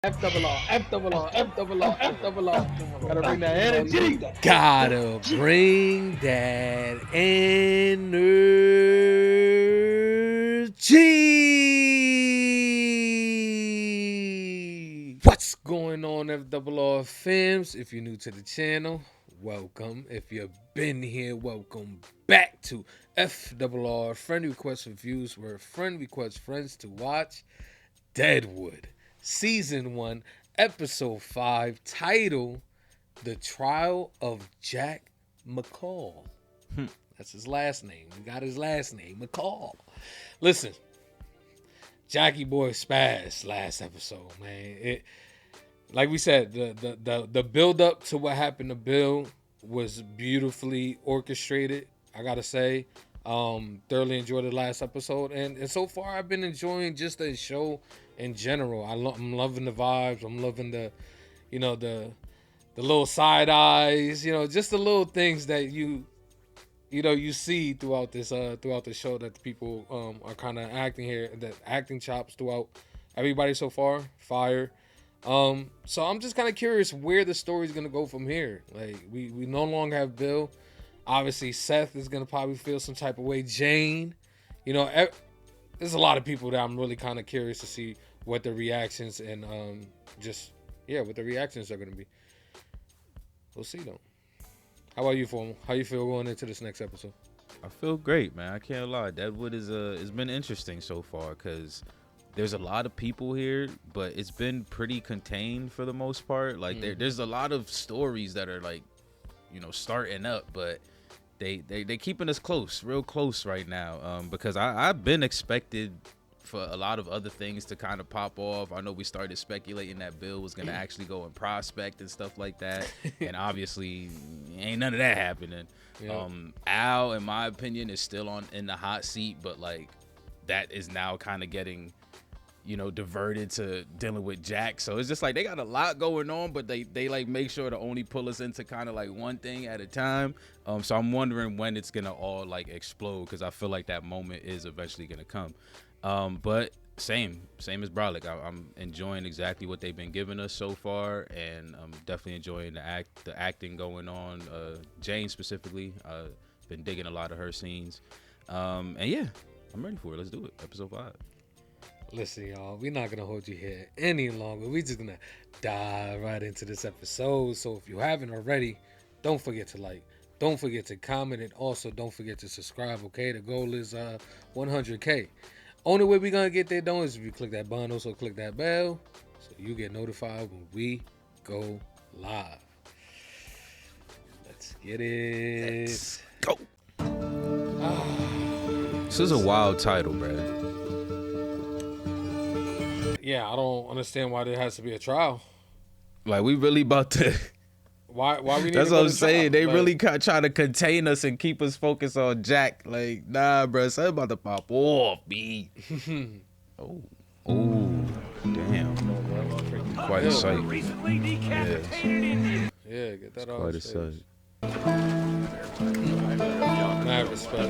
F double R, F double R, F double R, F double R. Gotta bring that energy. Gotta bring that energy. What's going on, FRR fams? If you're new to the channel, welcome. If you've been here, welcome back to FRR Friend Request Reviews, where a friend requests friends to watch Deadwood. Season 1, Episode 5, title, The Trial of Jack McCall. That's his last name. We got his last name, McCall. Listen, Jackie boy spazzed last episode, man. It, like we said, the build up to what happened to Bill was beautifully orchestrated, I gotta say. Thoroughly enjoyed the last episode, and so far I've been enjoying just the show in general. I'm loving the vibes. I'm loving the little side eyes, just the little things that you see throughout this throughout the show, that the people are kind of acting here, the acting chops throughout everybody so far, fire. So I'm just kind of curious where the story's gonna go from here. Like we no longer have Bill. Obviously, Seth is going to probably feel some type of way. Jane, there's a lot of people that I'm really kind of curious to see what the reactions and what the reactions are going to be. We'll see, though. How about you, Formal? How you feel going into this next episode? I feel great, man. I can't lie. Deadwood it's been interesting so far because there's a lot of people here, but it's been pretty contained for the most part. Like there's a lot of stories that are like, starting up, but they keeping us close, real close right now, because I've been expected for a lot of other things to kind of pop off. I know we started speculating that Bill was going to actually go and prospect and stuff like that, and obviously ain't none of that happening. Yeah. Al, in my opinion, is still in the hot seat, but like that is now kind of getting diverted to dealing with Jack. So it's just like they got a lot going on, but they like make sure to only pull us into kind of like one thing at a time. So I'm wondering when it's gonna all like explode, because I feel like that moment is eventually gonna come. But same as Brolic. I'm enjoying exactly what they've been giving us so far, and I'm definitely enjoying the acting going on. Jane specifically, been digging a lot of her scenes. And yeah, I'm ready for it. Let's do it. Episode 5. Listen, y'all, we're not going to hold you here any longer. We're just going to dive right into this episode. So if you haven't already, don't forget to like, don't forget to comment, and also don't forget to subscribe, okay? The goal is 100K. Only way we're going to get there, though, is if you click that button. Also click that bell so you get notified when we go live. Let's get it. Let's go. This is a wild title, bruh. Yeah, I don't understand why there has to be a trial. Like, we really about to... Why we need That's to what go I'm to saying. trial? They really try to contain us and keep us focused on Jack. Like, nah, bro. Something about to pop off, B. Oh, damn. Quite a sight. Yeah, get that off. Quite a sight. Mad respect.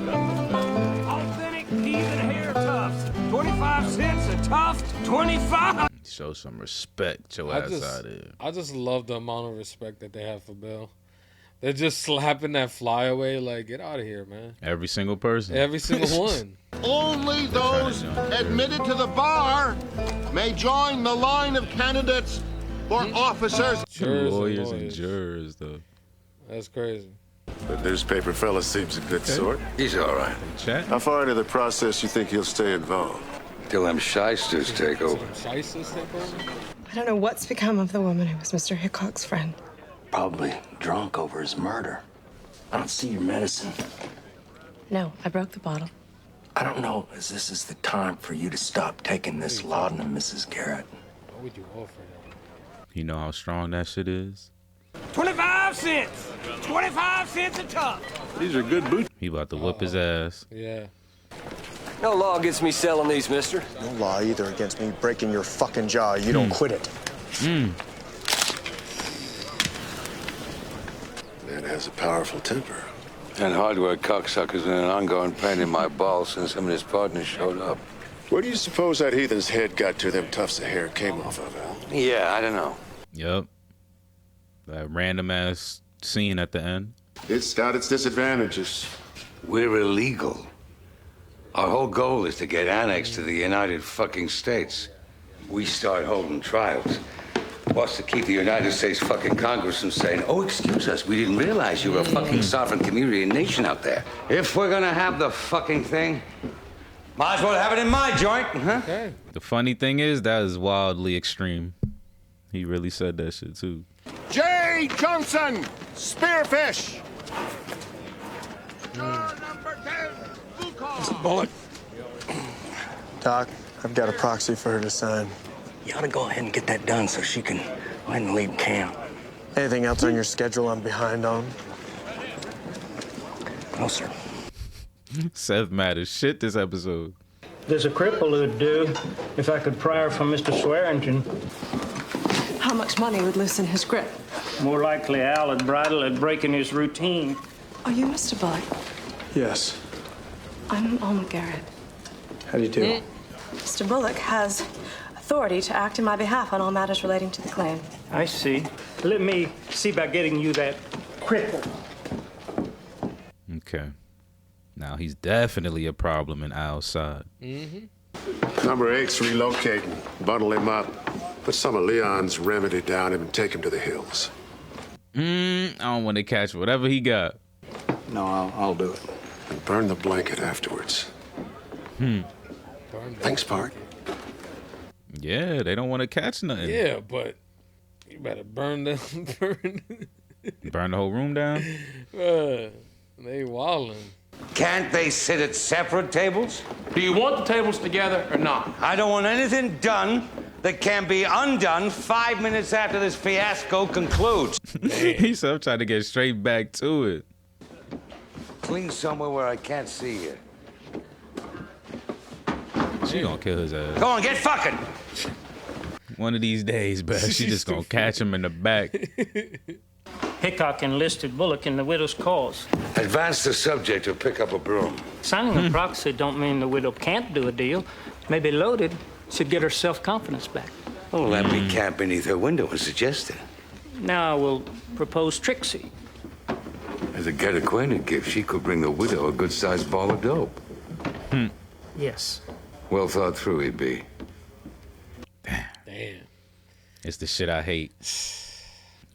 Authentic heathen hair tufts. 25 cents a tuft. 25. Show some respect, your ass out there. I just love the amount of respect that they have for Bill. They're just slapping that flyaway like, get out of here, man. Every single person. Every single one. Only those admitted to the bar may join the line of candidates for officers. Jurors Lawyers and and jurors, though. That's crazy. The newspaper fella seems a good sort. He's all right. Chat? How far into the process you think he'll stay involved? Till them shysters take over. Shysters take over? I don't know what's become of the woman who was Mr. Hickok's friend. Probably drunk over his murder. I don't see your medicine. No, I broke the bottle. I don't know if this is the time for you to stop taking this laudanum, Mrs. Garrett. What would you offer that? You know how strong that shit is? 25 cents. 25 cents a tuft. These are good boots. He about to whip his ass. Yeah. No law against me selling these, mister. No law either against me breaking your fucking jaw. You don't quit it. Man has a powerful temper. And hardware cocksucker's been an ongoing pain in my balls since him and his partner showed up. Where do you suppose that heathen's head got to them tufts of hair came off of, Al? Yeah, I don't know. Yep. That random ass scene at the end. It's got its disadvantages. We're illegal. Our whole goal is to get annexed to the United fucking States. We start holding trials. What's to keep the United States fucking Congress from saying, oh, excuse us, we didn't realize you were a fucking sovereign community and nation out there. If we're gonna have the fucking thing, might as well have it in my joint, huh? Okay. The funny thing is, that is wildly extreme. He really said that shit too. J. Johnson, spearfish. Bullock. Doc, I've got a proxy for her to sign. You ought to go ahead and get that done so she can go ahead and leave camp. Anything else on your schedule I'm behind on? No, sir. Seth mad as shit this episode. There's a cripple who'd do if I could pry her from Mr. Swearengen. How much money would loosen his grip? More likely Al would bridle at breaking his routine. Are you Mr. Bullock? Yes. I'm Alma Garrett. How do you do? Mr. Bullock has authority to act in my behalf on all matters relating to the claim. I see. Let me see about getting you that cripple. Okay. Now he's definitely a problem in Al's side. Number 8's relocating. Bundle him up. Put some of Leon's remedy down him and take him to the hills. I don't want to catch whatever he got. No, I'll do it. And burn the blanket afterwards. Thanks, Park. Yeah, they don't want to catch nothing. Yeah, but you better burn the Burn the whole room down? They wildin'. Can't they sit at separate tables? Do you want the tables together or not? I don't want anything done that can be undone 5 minutes after this fiasco concludes. He's still trying to get straight back to it. Clean somewhere where I can't see you. She gonna kill his ass. Go on, get fucking. One of these days, but she just gonna catch him in the back. Hickok enlisted Bullock in the widow's cause. Advance the subject or pick up a broom. Signing a proxy don't mean the widow can't do a deal. Maybe loaded should get her self-confidence back. Oh, let me camp beneath her window and suggest it. Now I will propose Trixie. As a get acquainted gift, she could bring the widow a good-sized ball of dope. Yes. Well thought through, he'd be. Damn. It's the shit I hate.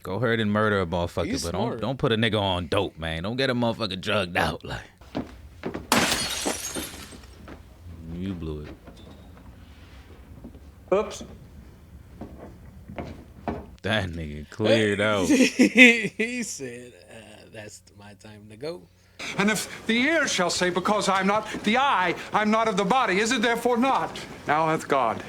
Go ahead and murder a motherfucker, He's but smart. don't put a nigga on dope, man. Don't get a motherfucker drugged out. Like, you blew it. Oops. That nigga cleared out. He said, that's my time to go. And if the ear shall say, because I'm not the eye, I'm not of the body, is it therefore not? Now hath God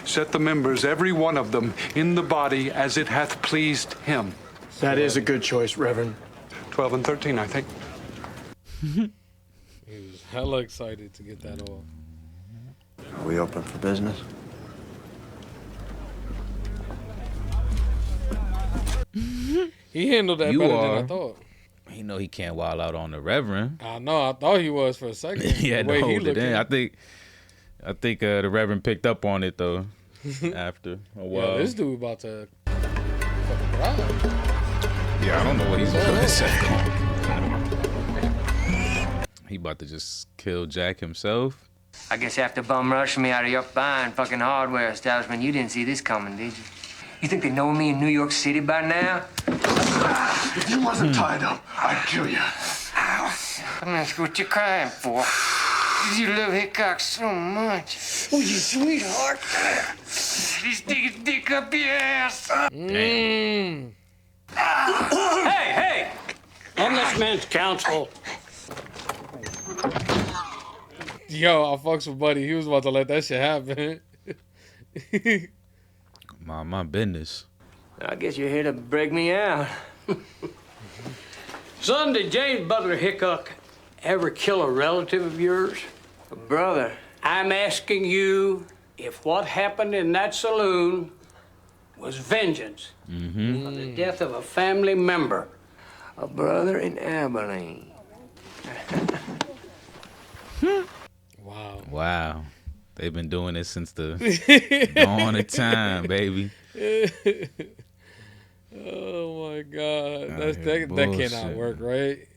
set the members, every one of them, in the body as it hath pleased him. That is a good choice, Reverend. 12 and 13, I think. He was hella excited to get that off. Are we open for business? He handled that You better are. than I thought. He know he can't wild out on the Reverend. I know. I thought he was for a second. He had The to way he hold it in. looking. I think the Reverend picked up on it though. After a while. Yeah, this dude about to fucking cry. Yeah, I don't know what he's doing. He about to just kill Jack himself. I guess after bum rushing me out of your fine fucking hardware establishment, you didn't see this coming, did you? You think they know me in New York City by now? If you wasn't tied up, I'd kill you. I'm not sure what you're crying for. 'Cause you love Hickok so much. Oh, you sweetheart. He's sticking his dick up your ass. Hey, hey! I'm this man's counsel. Yo, I fucks with Buddy. He was about to let that shit happen. My business. I guess you're here to break me out. Son, did James Butler Hickok ever kill a relative of yours? A brother. I'm asking you if what happened in that saloon was vengeance for the death of a family member. A brother in Abilene. Wow. Wow. They've been doing this since the dawn of time, baby. Oh my God, that bullshit. cannot work, right?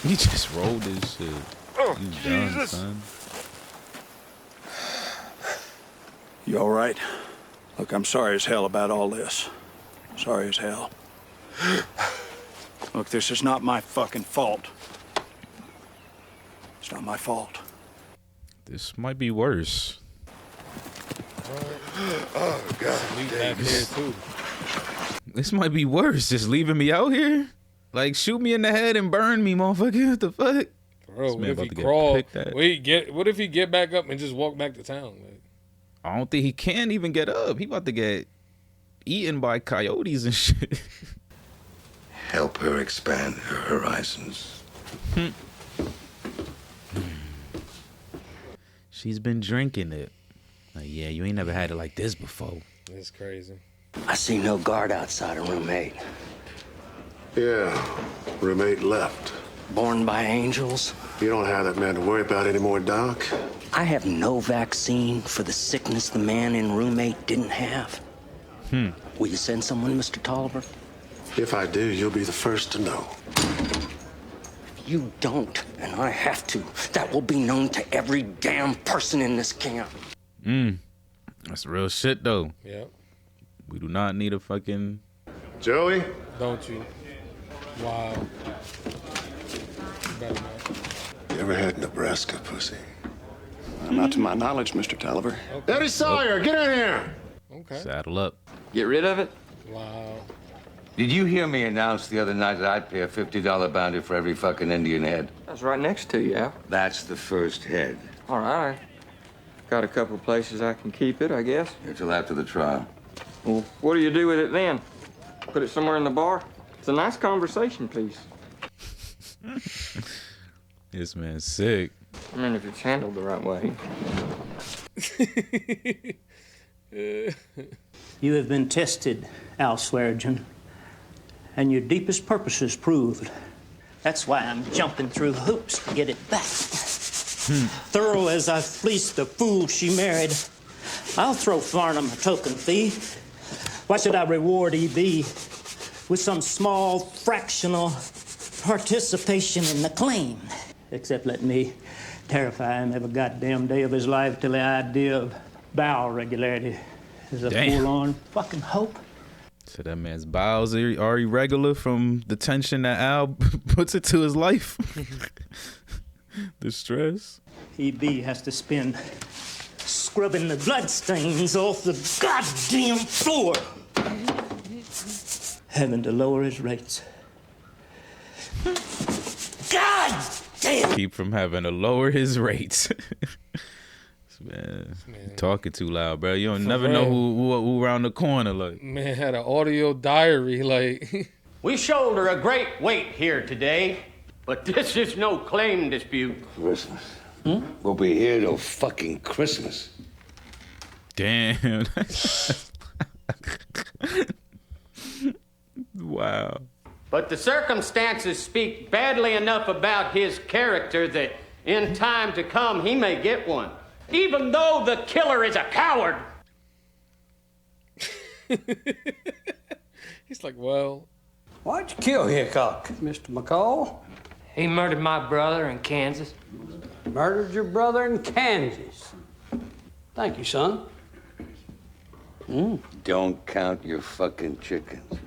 He just rolled his shit. Oh, You Jesus. done, son. You all right? Look, I'm sorry as hell about all this. Sorry as hell. Look, this is not my fucking fault. It's not my fault. This might be worse. Oh, God. Back here too. This might be worse. Just leaving me out here? Like, shoot me in the head and burn me, motherfucker. What the fuck? Bro, This what man if about he to get crawl? picked at. What if he get back up and just walk back to town? Like, I don't think he can even get up. He about to get eaten by coyotes and shit. Help her expand her horizons. She's been drinking it. Like, yeah, you ain't never had it like this before. that's crazy. I see no guard outside of room 8. Yeah, roommate left. Born by angels. You don't have that man to worry about anymore, Doc. I have no vaccine for the sickness the man in room 8 didn't have. Will you send someone, Mr. Tolliver? If I do, you'll be the first to know. If you don't, and I have to, that will be known to every damn person in this camp. That's real shit, though. Yep. We do not need a fucking... Joey? Don't you? Wow. You better not. You ever had Nebraska pussy? Not to my knowledge, Mr. Tolliver. Eddie Sawyer, get in here! Okay. Saddle up. Get rid of it? Wow. Did you hear me announce the other night that I'd pay a $50 bounty for every fucking Indian head? That's right next to you, Al. That's the first head. All right. Got a couple of places I can keep it, I guess. Until after the trial. Well, what do you do with it then? Put it somewhere in the bar? It's a nice conversation piece. This man's sick. I mean, if it's handled the right way. You have been tested, Al Swearengen, and your deepest purposes proved. That's why I'm jumping through hoops to get it back. Thorough as I fleeced the fool she married, I'll throw Farnham a token fee. Why should I reward EB with some small fractional participation in the claim? Except let me terrify him every goddamn day of his life till the idea of bowel regularity is a full-on fucking hope. So that man's bowels are irregular from the tension that Al puts into his life. The stress. EB has to spend scrubbing the bloodstains off the goddamn floor. Having to lower his rates. God damn! Keep from having to lower his rates. Man, talking too loud, bro. You don't never know who around the corner. Like, Man had an audio diary. Like, We shoulder a great weight here today, but this is no claim dispute. Christmas. We'll be here till fucking Christmas. damn. Wow. But the circumstances speak badly enough about his character that in time to come he may get one, even though the killer is a coward. he's like, well, Why'd you kill Hickok, Mr. McCall? He murdered my brother in Kansas. Murdered your brother in Kansas. Thank you, son. Don't count your fucking chickens.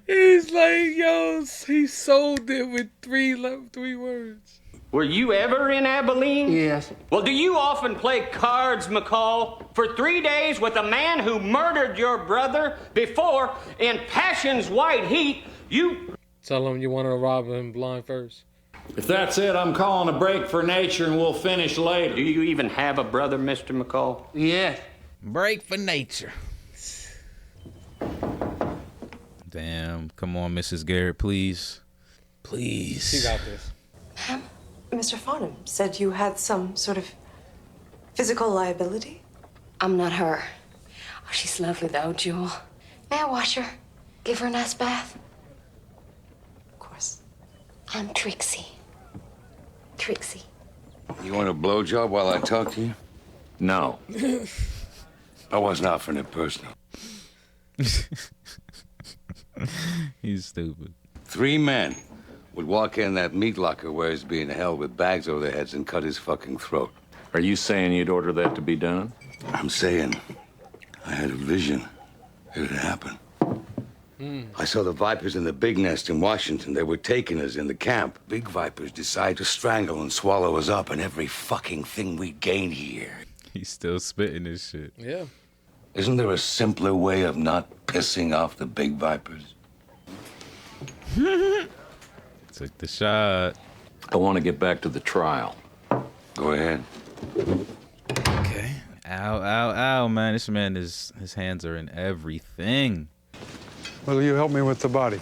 he's like, yo, he sold it with three words. Were you ever in Abilene? Yes. Well, do you often play cards, McCall? For 3 days with a man who murdered your brother before, in passion's white heat, you... Tell him you want to rob him blind first. If that's it, I'm calling a break for nature and we'll finish later. Do you even have a brother, Mr. McCall? Yes. Break for nature. Damn. Come on, Mrs. Garrett, please. Please. She got this. Mr. Farnham said you had some sort of physical liability? I'm not her. Oh, she's lovely though, Jewel. May I wash her? Give her a nice bath? Of course. I'm Trixie. Trixie. You want a blowjob while I talk to you? No. I wasn't offering it personal. He's stupid. 3 men would walk in that meat locker where he's being held with bags over their heads and cut his fucking throat. Are you saying you'd order that to be done? I'm saying I had a vision. It would happen. I saw the Vipers in the big nest in Washington. They were taking us in the camp. Big Vipers decide to strangle and swallow us up and every fucking thing we gain here. He's still spitting this shit. Yeah. Isn't there a simpler way of not pissing off the big Vipers? Took the shot. I want to get back to the trial. Go ahead. Okay. Ow, ow, ow, man. This man his hands are in everything. Will you help me with the body?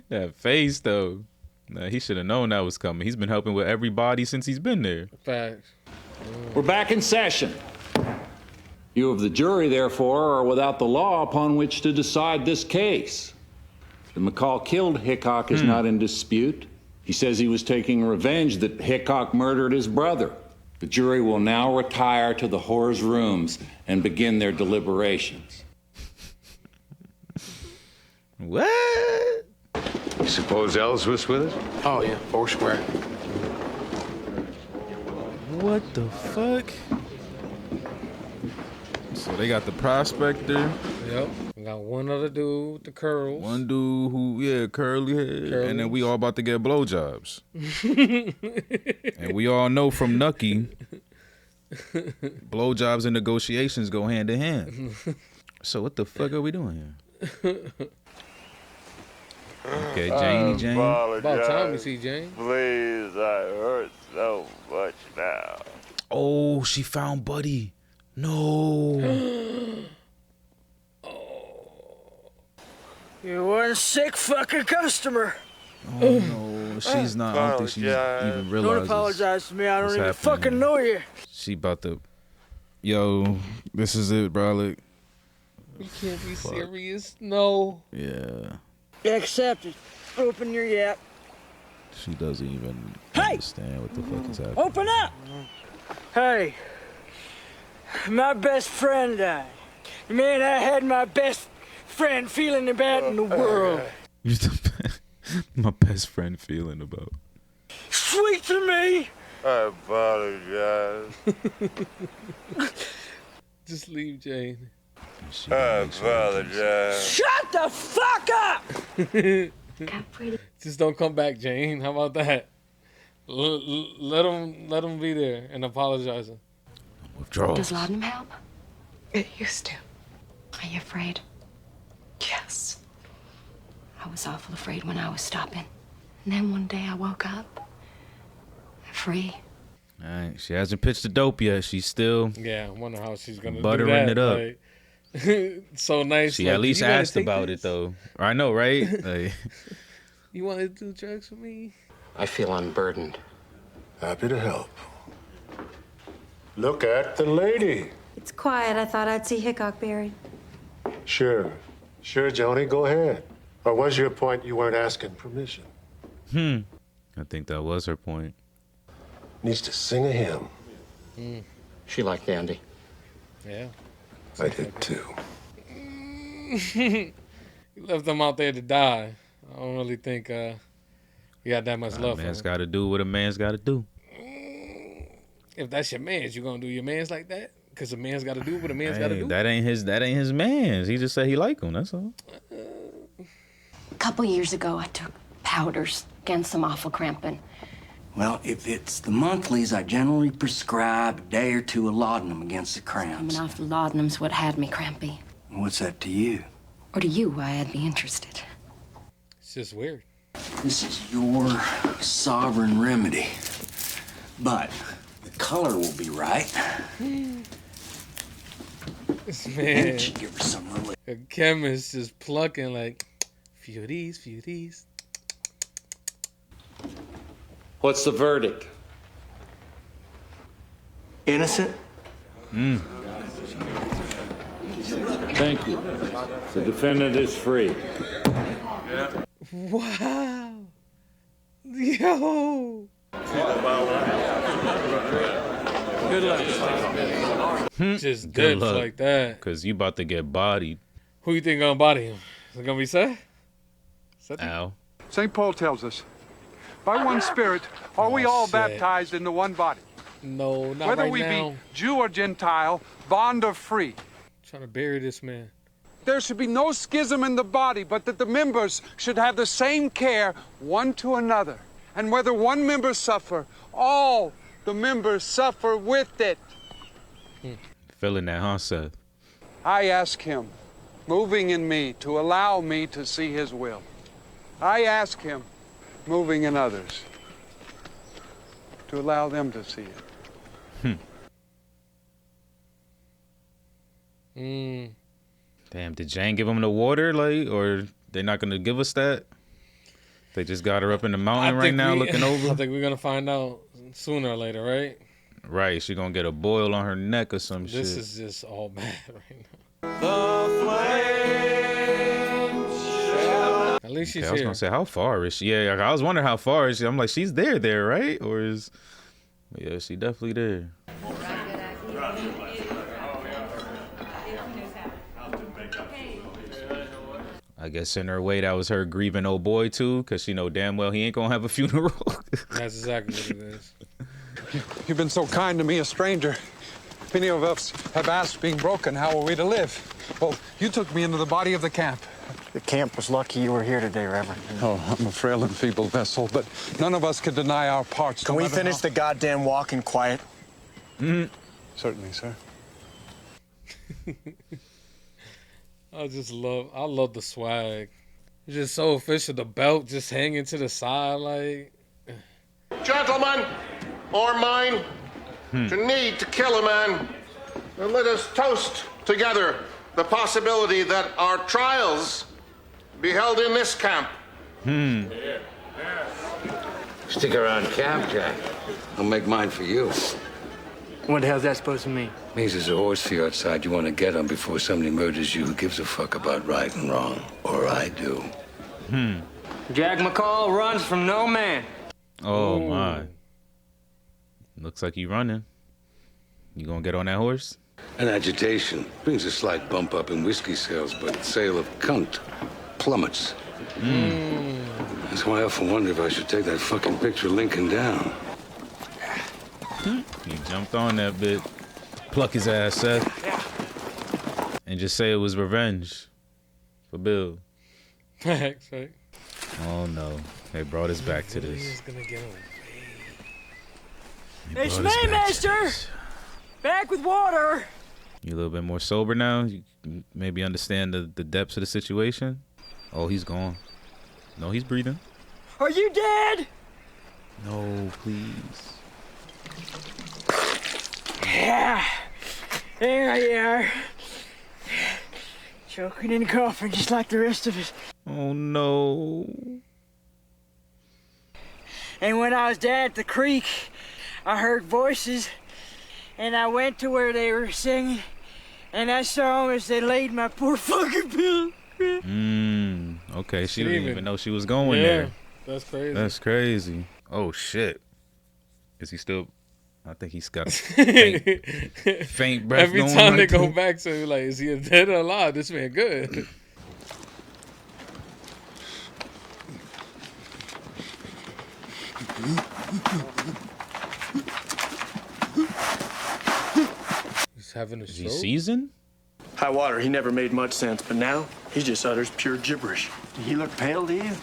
That face, though. Nah, he should have known that was coming. He's been helping with everybody since he's been there. Facts. We're back in session. You of the jury, therefore, are without the law upon which to decide this case. The McCall killed Hickok is not in dispute. He says he was taking revenge that Hickok murdered his brother. The jury will now retire to the whore's rooms and begin their deliberations. What? You suppose Ellsworth's with us? Oh, yeah, 4 square. What the fuck? So they got the prospector. Yep. We got one other dude with the curls. One dude who, curly hair. And then we all about to get blowjobs. And we all know from Nucky, blowjobs and negotiations go hand in hand. So what the fuck are we doing here? Okay, Jane. About time we see Jane. Please, I hurt so much now. Oh, she found Buddy. No. You one sick fucking customer. Oh no, she's not. I don't think she even realizes. Don't apologize to me. I don't even happening. fucking know you. She about to. Yo, this is it, bro. Look. You can't be serious. No. Yeah. Accept it. Open your yap. She doesn't even understand what the fuck is happening. Open up. Hey, my best friend died. Man, I had my best friend feeling about in the world. My best friend feeling about. Sweet to me. I apologize. Just leave Jane. I apologize. Shut the fuck up! Just don't come back, Jane. How about that? Let him be there and apologizing. Withdrawals. Does laudanum help? It used to. Are you afraid? Yes. I was awful afraid when I was stopping. And then one day I woke up free. All right, she hasn't pitched the dope yet. She's still. Yeah, I wonder how she's gonna buttering do that. it up. Like, so nice. She like, at least you wanna asked take about this? it though. I know, right? Like, You want to do drugs with me? I feel unburdened. Happy to help. Look at the lady. It's quiet. I thought I'd see Hickok buried. Sure, Joni, go ahead. Or was your point you weren't asking permission? I think that was her point. Needs to sing a hymn. She liked Andy. Yeah. I did too. You left them out there to die. I don't really think you got that much love for Man's him. got to do what a man's got to do. If that's your man's, you gonna do your man's like that? Because a man's got to do what a man's got to do. That ain't his man's. He just said he liked him. That's all. A couple years ago, I took powders against some awful cramping. Well, if it's the monthlies, I generally prescribe a day or two of laudanum against the cramps. Coming off the laudanum's what had me crampy. What's that to you? Or to you, why I'd be interested. It's just weird. This is your sovereign remedy. But the color will be right. This And man, it should give her some relief. a chemist just plucking like, few of these. What's the verdict? Innocent? Thank you. The defendant is free. Wow. Yo. Good luck. Just Good dips luck, like that. Cause you about to get bodied. Who you think gonna body him? Is it gonna be Seth? Al. St. Paul tells us, by one Spirit are we all shit. baptized into one body. No, not Whether right we now. be Jew or Gentile, bond or free. Trying to bury this man. There should be no schism in the body, but that the members should have the same care one to another. And whether one member suffer, all the members suffer with it. Feeling that, huh, Seth? I ask him, moving in me, to allow me to see his will. I ask him, moving in others, to allow them to see it. Damn, did Jane give him the water, like, or they not gonna give us that? They just got her up in the mountain right now looking over? I think we're gonna find out sooner or later, right? Right, she gonna get a boil on her neck or some shit. This is just all bad right now. At least she's I was here. gonna say, how far is she? Yeah, I was wondering how far is she. I'm like, she's there, right? Or is... Yeah, she definitely there. I guess in her way, that was her grieving old boy, too, because she know damn well he ain't gonna have a funeral. That's exactly what it is. You've been so kind to me, a stranger. Many of us have asked, being broken, how are we to live? Well, you took me into the body of the camp. The camp was lucky you were here today, Reverend. Oh, I'm a frail and feeble vessel, but none of us can deny our parts. Can we finish the goddamn walk in quiet? Certainly, sir. I love the swag. It's just so official. The belt just hanging to the side, like. Gentlemen, or mine, to need to kill a man, and let us toast together the possibility that our trials be held in this camp. Stick around camp, Jack. I'll make mine for you. What the hell's that supposed to mean? Means there's a horse for you outside you want to get on before somebody murders you. Who gives a fuck about right and wrong? Or I do. Jack McCall runs from no man. Oh, my. Looks like you running. You gonna get on that horse? An agitation brings a slight bump up in whiskey sales, but sale of cunt plummets. That's why I often wonder if I should take that fucking picture of Lincoln down. He jumped on that bit. Pluck his ass, Seth. And just say it was revenge for Bill. Facts, right? Oh, no. They brought us back to this. He's gonna get away. It's me, mister! Back with water! You a little bit more sober now? You maybe understand the depths of the situation? Oh, he's gone. No, he's breathing. Are you dead? No, please. Yeah. There you are. Choking and coughing just like the rest of us. Oh, no. And when I was down at the creek, I heard voices, and I went to where they were singing, and I saw them as they laid my poor fucking pillow. Okay, she didn't even know she was going there. That's crazy. That's crazy. Oh, shit. Is he still... I think he's got a faint breath. Every going time they right go there. back to him, like, is he dead or alive? This man good. He's having a Is he stroke? seasoned? High water, he never made much sense, but now he just utters pure gibberish. Did he look pale to you?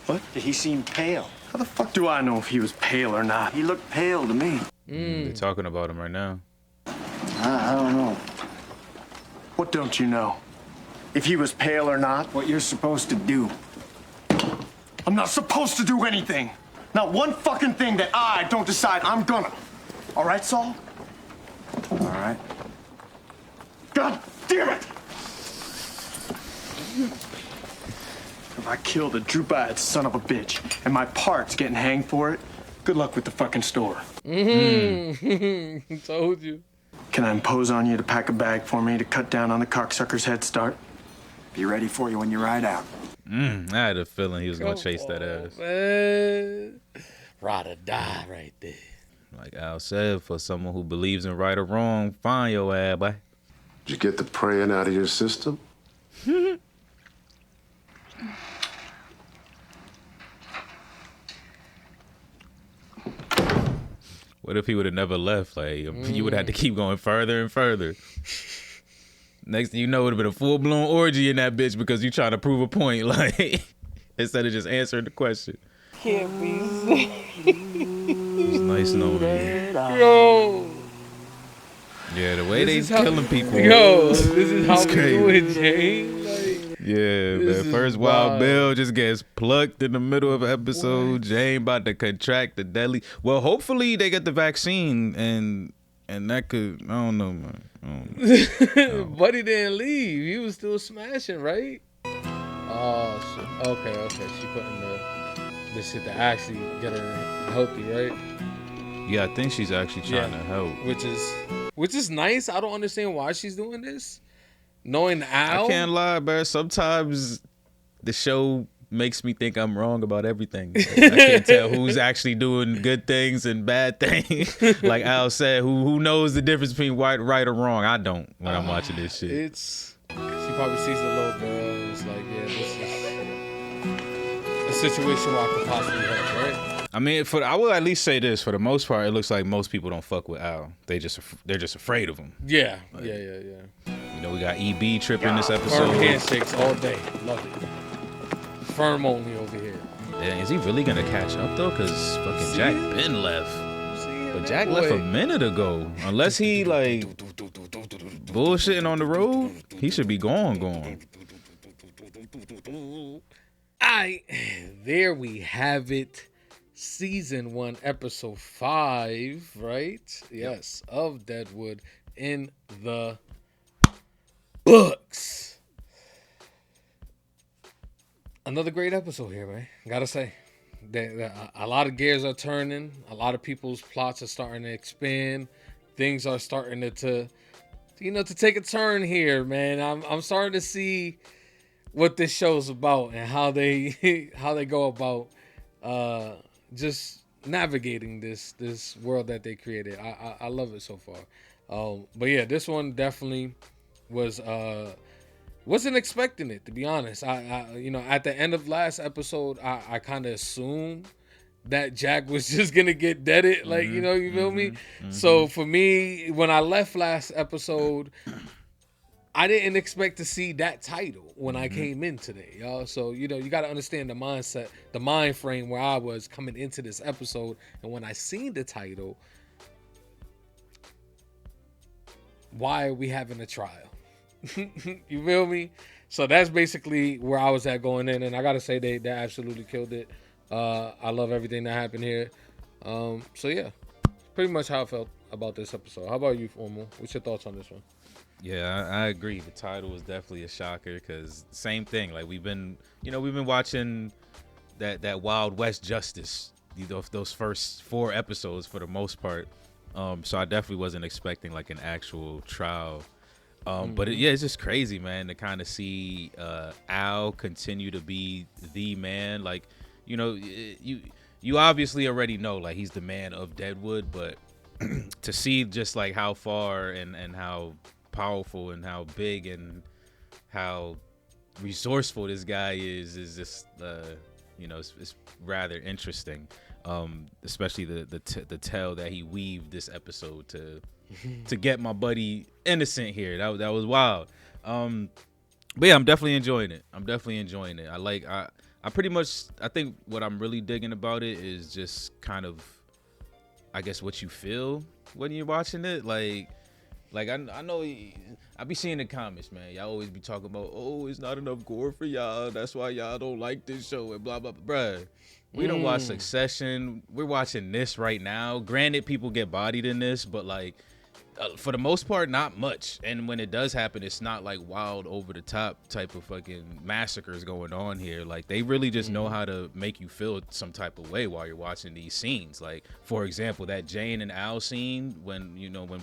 What? Did he seem pale? How the fuck do I know if he was pale or not? He looked pale to me. They're talking about him right now. I don't know. What don't you know? If he was pale or not, what you're supposed to do. I'm not supposed to do anything. Not one fucking thing that I don't decide I'm gonna. All right, Saul? All right. God damn it! If I kill the droop-eyed son of a bitch and my part's getting hanged for it, good luck with the fucking store. Told you. Can I impose on you to pack a bag for me to cut down on the cocksucker's head start? Be ready for you when you ride out. I had a feeling he was going to chase that ass. Man. Ride or die right there. Like Al said, for someone who believes in right or wrong, find your ass, boy. Did you get the praying out of your system? What if he would have never left? Like, you would have to keep going further and further. Next thing you know, it would have been a full-blown orgy in that bitch because you trying to prove a point, like, instead of just answering the question. Can't be. It's nice knowing you. Yo. Yeah, the way they killing people. Yo, this is how we crazy. do it, Jane. Like, Yeah, this man. First is Wild wild. Bill just gets plucked in the middle of an episode. Jane about to contract the deadly. Well, hopefully they get the vaccine and that could, I don't know, man. Buddy didn't leave. He was still smashing, right? Oh, shit. Okay. She putting the shit to actually get her healthy, right? Yeah, I think she's actually trying to help. Which is nice. I don't understand why she's doing this. Knowing Al, I can't lie, bro. Sometimes the show makes me think I'm wrong about everything. Like, I can't tell who's actually doing good things and bad things. Like Al said, who knows the difference between right or wrong? I don't when I'm watching this shit. she probably sees the little girl and it's like, yeah, this is a situation where I could possibly help, right? I mean, I will at least say this: for the most part, it looks like most people don't fuck with Al. They're just afraid of him. Yeah, Like, yeah. You know, we got EB tripping this episode. Firm handshakes all day. Love it. Firm only over here. Yeah, is he really gonna catch up though? Cause fucking Jack been left. But Jack boy. left a minute ago. Unless he like bullshitting on the road, he should be gone. There we have it. Season 1, episode 5, right? Yes, of Deadwood in the books. Another great episode here, man. Gotta say. A lot of gears are turning. A lot of people's plots are starting to expand. Things are starting to take a turn here, man. I'm starting to see what this show's about and how they go about just navigating this world that they created. I love it so far. But yeah, this one definitely wasn't expecting it, to be honest. I at the end of last episode, I kind of assumed that Jack was just gonna get deaded, like you feel me. So for me, when I left last episode, I didn't expect to see that title when I came in today, y'all. So, you got to understand the mindset, the mind frame where I was coming into this episode. And when I seen the title, why are we having a trial? You feel me? So that's basically where I was at going in. And I got to say, they absolutely killed it. I love everything that happened here. So, yeah, pretty much how I felt about this episode. How about you, Formal? What's your thoughts on this one? Yeah, I agree. The title was definitely a shocker because same thing. Like we've been watching that Wild West Justice, those first 4 episodes for the most part. So I definitely wasn't expecting like an actual trial. But it's just crazy, man, to kind of see Al continue to be the man. Like, you obviously already know like he's the man of Deadwood, but to see just like how far and how powerful and how big and how resourceful this guy is just it's rather interesting, especially the tale that he weaved this episode to get my buddy innocent here. That was wild. But yeah, I'm definitely enjoying it. I think what I'm really digging about it is just kind of, I guess, what you feel when you're watching it. Like I know I be seeing the comments, man. Y'all always be talking about, oh, it's not enough gore for y'all. That's why y'all don't like this show and blah, blah, blah. Bruh, we don't watch Succession. We're watching this right now. Granted, people get bodied in this, but like, For the most part, not much. And when it does happen, it's not like wild over the top type of fucking massacres going on here. Like they really just know how to make you feel some type of way while you're watching these scenes. Like for example, that Jane and Al scene when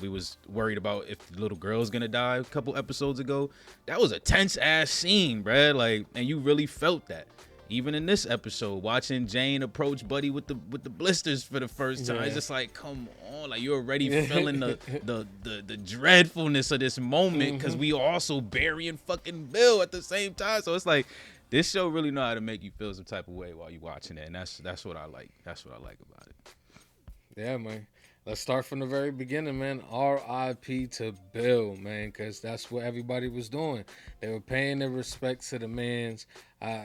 we was worried about if the little girl's gonna die a couple episodes ago, that was a tense ass scene, bruh. Like, and you really felt that. Even in this episode, watching Jane approach Buddy with the blisters for the first time, it's just like, come on, like you're already feeling the dreadfulness of this moment because we are also burying fucking Bill at the same time. So it's like this show really know how to make you feel some type of way while you're watching it, and that's what I like. That's what I like about it. Yeah, man. Let's start from the very beginning, man. R.I.P. to Bill, man, because that's what everybody was doing. They were paying their respects to the mans.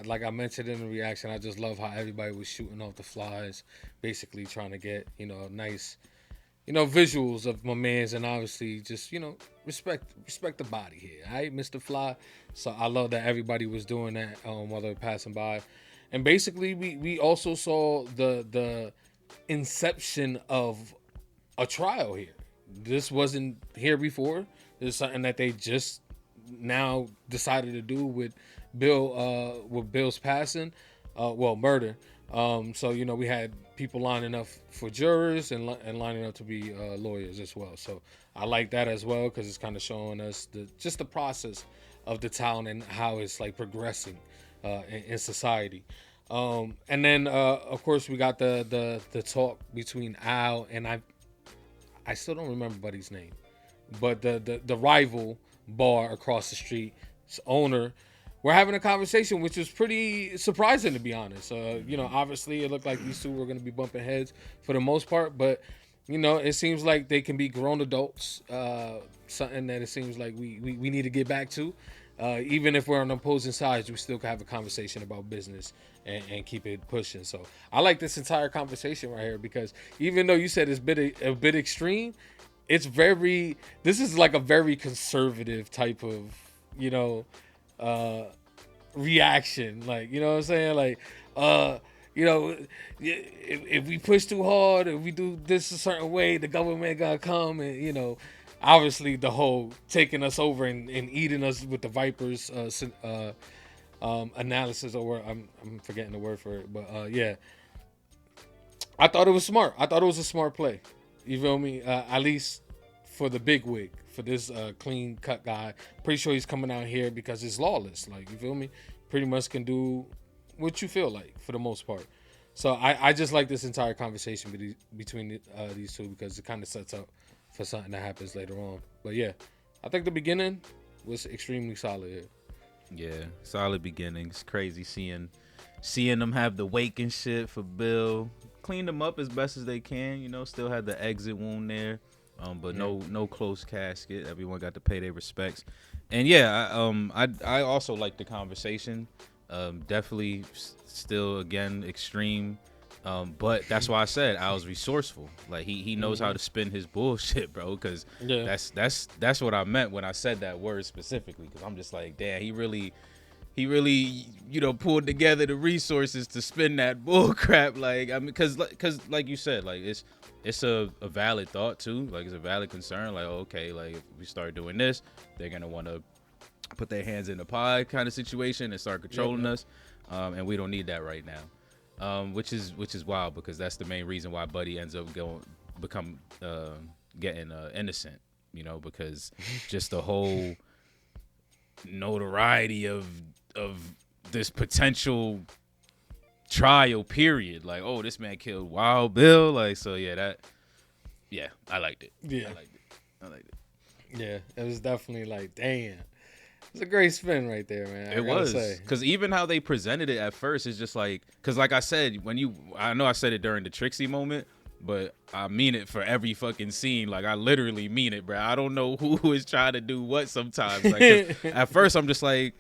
Like I mentioned in the reaction, I just love how everybody was shooting off the flies, basically trying to get, nice, visuals of my mans, and obviously just, respect the body here, all right, Mr. Fly? So I love that everybody was doing that while they were passing by. And basically, we also saw the inception of a trial here. This wasn't here before. This is something that they just now decided to do with Bill's passing, murder. So we had people lining up for jurors and lining up to be lawyers as well. So I like that as well because it's kind of showing us the process of the town and how it's like progressing in society. And then of course we got the talk between Al and I still don't remember Buddy's name, but the rival bar across the street's owner. We're having a conversation, which was pretty surprising, to be honest. Obviously it looked like these two were going to be bumping heads for the most part, but it seems like they can be grown adults. Something that it seems like we need to get back to. Even if we're on opposing sides, we still can have a conversation about business and keep it pushing. So I like this entire conversation right here because even though you said it's a bit extreme, this is like a very conservative type of, reaction. Like, you know what I'm saying? Like, if we push too hard, if we do this a certain way, the government gotta come and, obviously the whole taking us over and eating us with the vipers analysis, or I'm forgetting the word for it, but yeah, I thought it was smart. I thought it was a smart play. You feel me? At least for the big wig, for this clean cut guy. Pretty sure he's coming out here because it's lawless. Like, you feel me? Pretty much can do what you feel like for the most part. So I just like this entire conversation between these two because it kind of sets up for something that happens later on. But yeah, I think the beginning was extremely solid here. Yeah, solid beginnings. Crazy seeing them have the wake and shit for Bill. Cleaned them up as best as they can. Still had the exit wound there, but no closed casket. Everyone got to pay their respects. And yeah, I also like the conversation. Definitely still again extreme. But that's why I said I was resourceful. Like he knows how to spin his bullshit, bro. Because that's what I meant when I said that word specifically. Because I'm just like, damn, he really pulled together the resources to spin that bull crap. Like, I mean, because like you said, like it's a valid thought too. Like it's a valid concern. Like, okay, like if we start doing this, they're gonna want to put their hands in the pie kind of situation and start controlling us. And we don't need that right now. Which is wild because that's the main reason why Buddy ends up getting innocent, because just the whole notoriety of this potential trial period. Like, oh, this man killed Wild Bill. Like, so yeah, I liked it. Yeah, I liked it. Yeah, it was definitely like, damn. It's a great spin right there, man. It was, because even how they presented it at first is just like, because like I said, I know I said it during the Trixie moment, but I mean it for every fucking scene. Like I literally mean it, bro. I don't know who is trying to do what sometimes. Like at first I'm just like,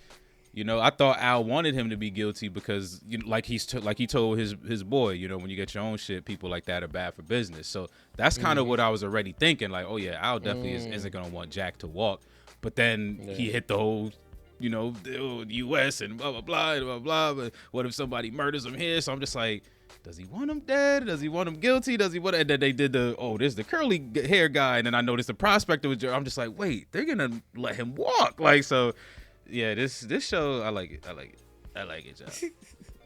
I thought Al wanted him to be guilty because, like he told his boy, when you get your own shit, people like that are bad for business. So that's kind of what I was already thinking. Like, oh yeah, Al definitely isn't gonna want Jack to walk. But then he hit the whole the U.S. and blah blah blah and blah blah. But what if somebody murders him here? So I'm just like, does he want him dead? Does he want him guilty? Does he want? And then they did there's the curly hair guy, and then I noticed the prospector was. I'm just like, wait, they're gonna let him walk? Like, so, yeah. This show, I like it. I like it, John.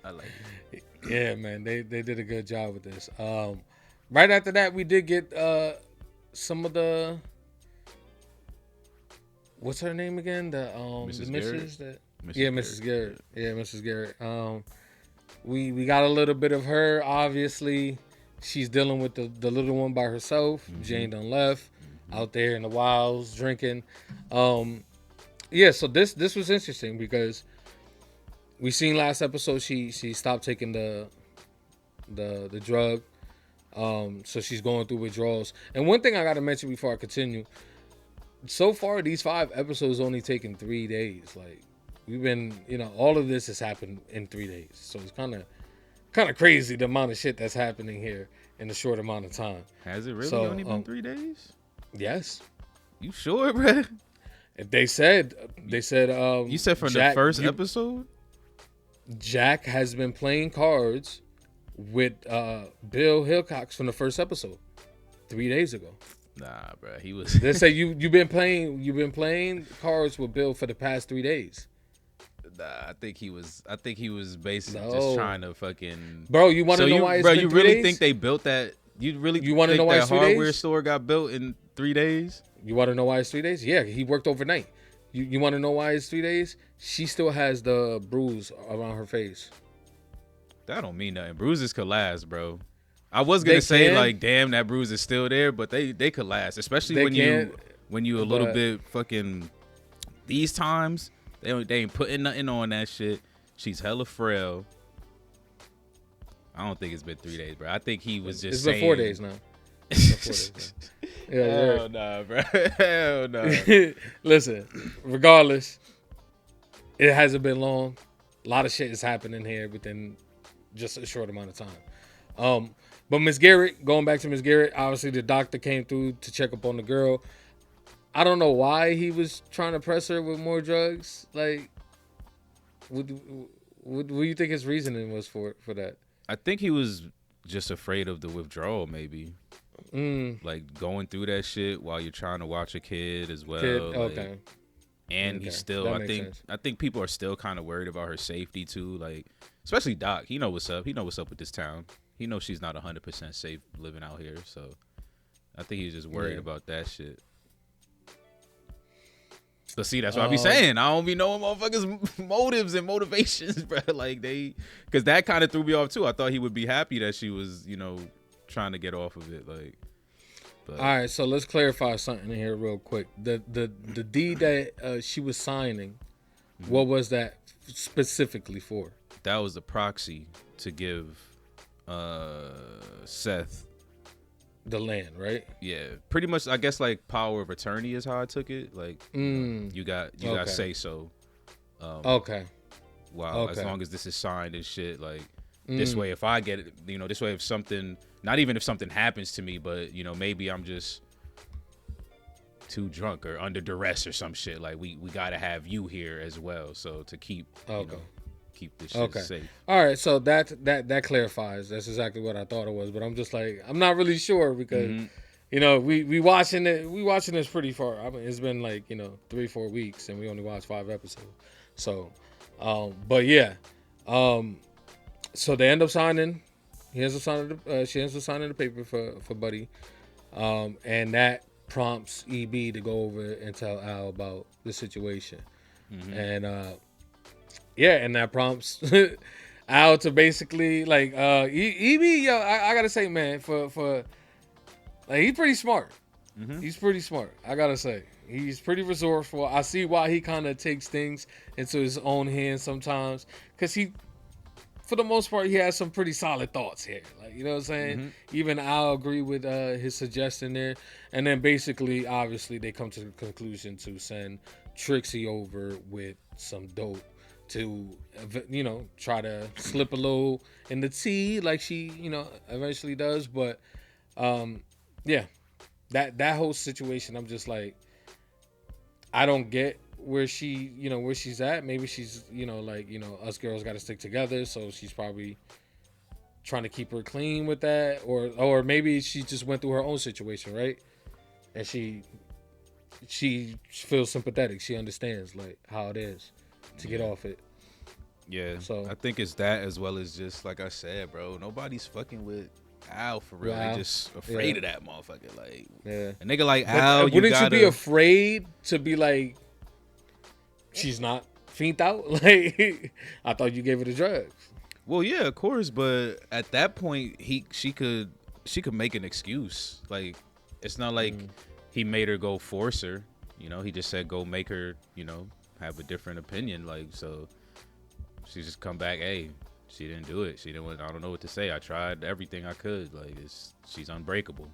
I like it. Yeah, man, they did a good job with this. Right after that, we did get some of the. What's her name again? The Mrs. the missus that. Mrs. Yeah, Mrs. Garrett. Yeah, Mrs. Garrett. We got a little bit of her. Obviously, she's dealing with the little one by herself. Mm-hmm. Jane done left out there in the wilds drinking. Yeah, so this was interesting because we seen last episode she stopped taking the drug. So she's going through withdrawals. And one thing I got to mention before I continue. So far, these 5 episodes only taken 3 days. Like, we've been, all of this has happened in 3 days. So it's kind of crazy the amount of shit that's happening here in a short amount of time. Has it really only been 3 days? Yes. You sure, bro? They said. You said from the first episode? Jack has been playing cards with Bill Hillcox from the first episode 3 days ago. Nah, bro, he was. They say you've been playing cards with Bill for the past 3 days. Nah, I think he was basically just trying to fucking. Bro, you want to know why it's been 3 days? Bro, you really think they built that? You want to know why that it's 3 hardware days? store got built in 3 days? You want to know why it's 3 days? Yeah, he worked overnight. You want to know why it's 3 days? She still has the bruise around her face. That don't mean nothing. Bruises could last, bro. I was gonna say like, damn, that bruise is still there, but they could last, especially when you a little bit fucking. These times they ain't putting nothing on that shit. She's hella frail. I don't think it's been 3 days, bro. I think he was just. It's been 4 days now. Yeah, hell nah, bro. Hell nah. Listen, regardless, it hasn't been long. A lot of shit is happening here within just a short amount of time. But Miss Garrett, going back to Miss Garrett, obviously the doctor came through to check up on the girl. I don't know why he was trying to press her with more drugs. Like, what do you think his reasoning was for that? I think he was just afraid of the withdrawal, maybe. Like going through that shit while you're trying to watch a kid as well. Okay. Like, and he's still, I think people are still kind of worried about her safety too. Like, especially Doc. He know what's up. He know what's up with this town. He knows she's not 100% safe living out here. So I think he's just worried about that shit. But see, that's what I be saying. I don't be knowing motherfuckers' motives and motivations, bro. Like because that kind of threw me off too. I thought he would be happy that she was, trying to get off of it. Like, but. All right, so let's clarify something in here real quick. The deed that she was signing, what was that specifically for? That was the proxy to give Seth the land, right? Yeah, pretty much. I guess like power of attorney is how I took it. Like, you got say so. Okay. Wow. As long as this is signed and shit, like this way, if I get it, this way, if something, not even if something happens to me, but maybe I'm just too drunk or under duress or some shit. Like we gotta have you here as well, so to keep keep this shit safe. All right, so that clarifies. That's exactly what I thought it was, but I'm just like, I'm not really sure because we watching this pretty far. I mean, it's been like 3-4 weeks and we only watched 5 episodes. So but yeah, so they end up signing. She ends up signing the paper for Buddy, and that prompts EB to go over and tell Al about the situation, and and that prompts Al to basically like EB. Yo, I gotta say, man, for like he's pretty smart. He's pretty smart. I gotta say, he's pretty resourceful. I see why he kind of takes things into his own hands sometimes, because he, for the most part, he has some pretty solid thoughts here. Like, you know what I'm saying? Even I'll agree with his suggestion there. And then basically, obviously, they come to the conclusion to send Trixie over with some dope to, try to slip a little in the tea like she, eventually does. But, yeah, that whole situation, I'm just like, I don't get where she's at. Maybe she's, like, us girls got to stick together. So she's probably trying to keep her clean with that, or maybe she just went through her own situation, right? And she feels sympathetic. She understands like how it is to get off it. Yeah. So I think it's that, as well as just like I said, bro. Nobody's fucking with Al for real. They just afraid of that motherfucker. Like, a nigga like Al, wouldn't you be afraid to be like, she's not fiend out? Like, I thought you gave her the drugs. Well, yeah, of course, but at that point, she could make an excuse. Like, it's not like he made her go force her. He just said go make her, have a different opinion. Like, so she just come back, hey, she didn't do it. She didn't want, I don't know what to say. I tried everything I could. Like, she's unbreakable.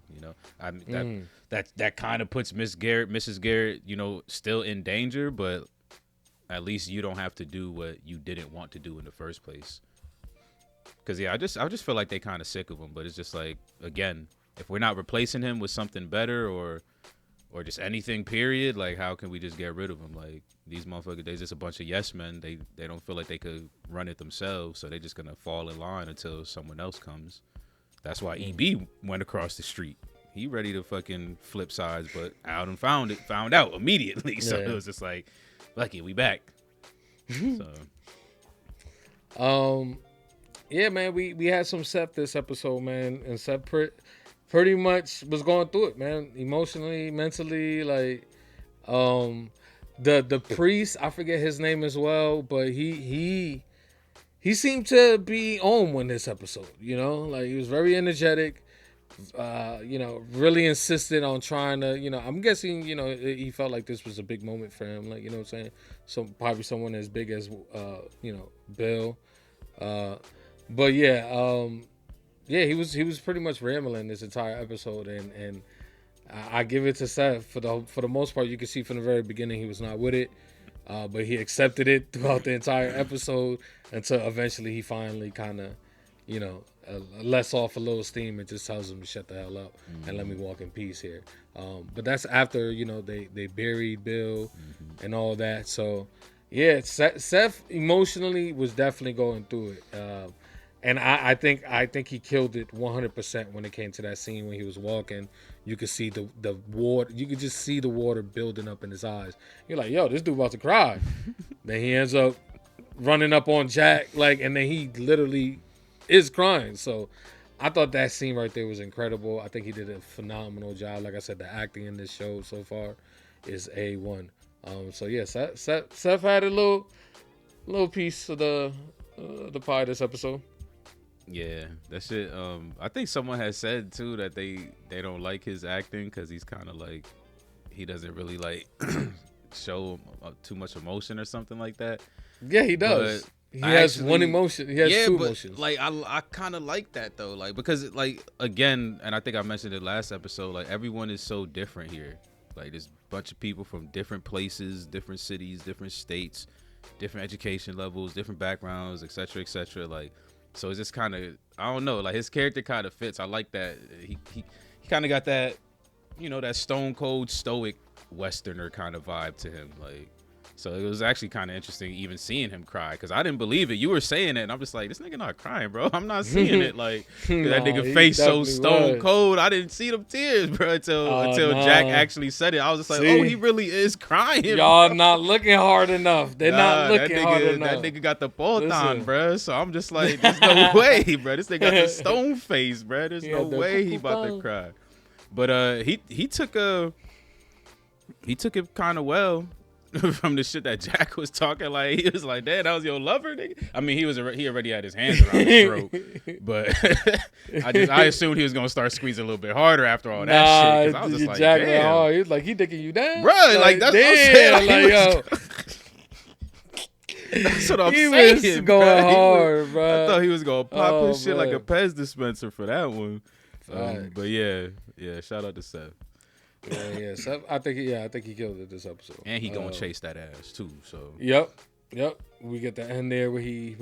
That kind of puts Mrs. Garrett, still in danger, but at least you don't have to do what you didn't want to do in the first place. Because, I just feel like they kind of sick of him. But it's just like, again, if we're not replacing him with something better or just anything, period, like, how can we just get rid of him? Like, these motherfuckers, they're just a bunch of yes men. They don't feel like they could run it themselves, so they're just going to fall in line until someone else comes. That's why EB went across the street. He ready to fucking flip sides, but out and found out immediately. So it was just like, lucky we back. So. Yeah, man, we had some Seth this episode, man, and Seth pretty much was going through it, man, emotionally, mentally, like, the priest, I forget his name as well, but he seemed to be on one this episode, like he was very energetic, really insisted on trying to, I'm guessing, he felt like this was a big moment for him, like, what I'm saying, so probably someone as big as, Bill, but yeah, he was pretty much rambling this entire episode, and I give it to Seth for the most part. You can see from the very beginning he was not with it, but he accepted it throughout the entire episode until eventually he finally kind of, lets off a little steam and just tells him to shut the hell up and let me walk in peace here. But that's after they buried Bill and all that. So yeah, Seth emotionally was definitely going through it. And I think he killed it 100% when it came to that scene when he was walking. You could see the water. You could just see the water building up in his eyes. You're like, yo, this dude about to cry. Then he ends up running up on Jack, and then he literally is crying. So I thought that scene right there was incredible. I think he did a phenomenal job. Like I said, the acting in this show so far is A1. So yeah, Seth had a little piece of the pie this episode. Yeah, that shit. I think someone has said too that they don't like his acting because he's kind of like, he doesn't really like show too much emotion or something like that. Yeah, he does. He has one emotion. He has two emotions. Like I kind of like that though, like because like again, and I think I mentioned it last episode. Like everyone is so different here. Like there's a bunch of people from different places, different cities, different states, different education levels, different backgrounds, etc., etc. Like. So it's just kind of, I don't know, like his character kind of fits. I like that he kind of got that, that stone cold stoic Westerner kind of vibe to him. Like, so it was actually kind of interesting even seeing him cry because I didn't believe it. You were saying it, and I'm just like, this nigga not crying, bro. I'm not seeing it. Like that nigga face so stone cold. I didn't see them tears, bro, until Jack actually said it. I was just like, oh, he really is crying. Y'all bro. Not looking hard enough. They're not looking hard enough. That nigga got the Bolton, bro. So I'm just like, there's no way, bro. This nigga got the stone face, bro. There's no way he about to cry. But he took it kind of well. From the shit that Jack was talking, like he was like, "Damn, that was your lover, nigga." I mean, he already had his hands around his throat, but I assumed he was gonna start squeezing a little bit harder after all that shit. Cause I was just like, Jack damn, hard. He was like, he taking you down, bro. Like that's damn, what I'm saying. That's what I'm saying. He was going hard, bro. I thought he was gonna pop his shit like a Pez dispenser for that one. But yeah, shout out to Seth. Yeah. So I think he killed it this episode. And he gonna chase that ass too. So Yep. We get the end there where he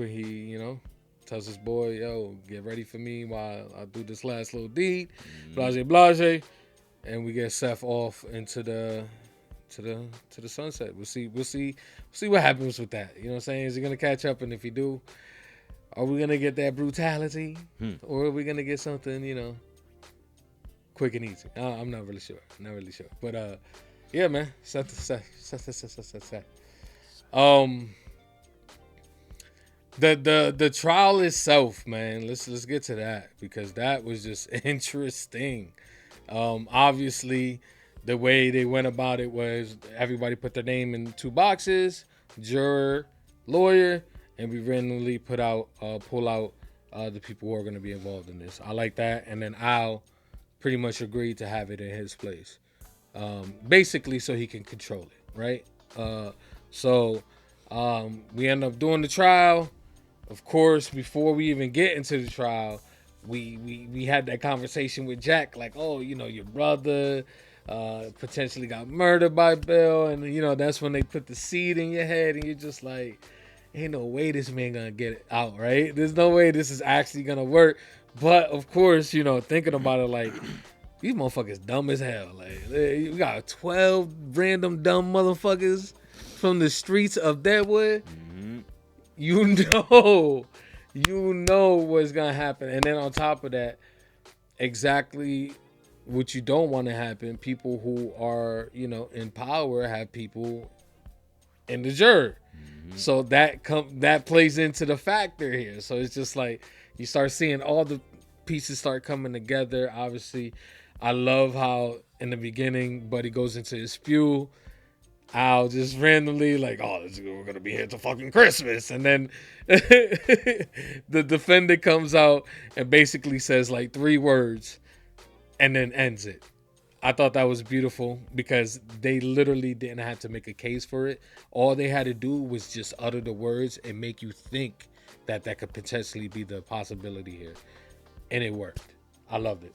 tells his boy, yo, get ready for me while I do this last little deed. Blase. And we get Seth off into the to the sunset. We'll see what happens with that. You know what I'm saying? Is he gonna catch up? And if he do, are we gonna get that brutality, or are we gonna get something, you know, quick and easy? I'm not really sure. But yeah, man. The trial itself, man. Let's get to that, because that was just interesting. Obviously, the way they went about it was everybody put their name in 2 boxes: juror, lawyer, and we randomly pull out the people who are going to be involved in this. I like that. And then Al pretty much agreed to have it in his place, basically so he can control it, right? So we end up doing the trial. Of course, before we even get into the trial, we had that conversation with Jack, like, oh, you know, your brother potentially got murdered by Bill, and you know, that's when they put the seed in your head, and you're just like, ain't no way this man gonna get it out, right? There's no way this is actually gonna work. But of course, you know, thinking about it, like, these motherfuckers dumb as hell. Like, we got 12 random dumb motherfuckers from the streets of Deadwood. You know what's gonna happen. And then on top of that, exactly what you don't want to happen, people who are, you know, in power have people in the jury. So that plays into the factor here. So it's just like you start seeing all the pieces start coming together. Obviously, I love how in the beginning Buddy goes into his spew. Al just randomly like, oh, we're gonna be here till fucking Christmas, and then the defendant comes out and basically says like 3 words and then ends it. I thought that was beautiful because they literally didn't have to make a case for it. All they had to do was just utter the words and make you think that could potentially be the possibility here, and it worked. I loved it.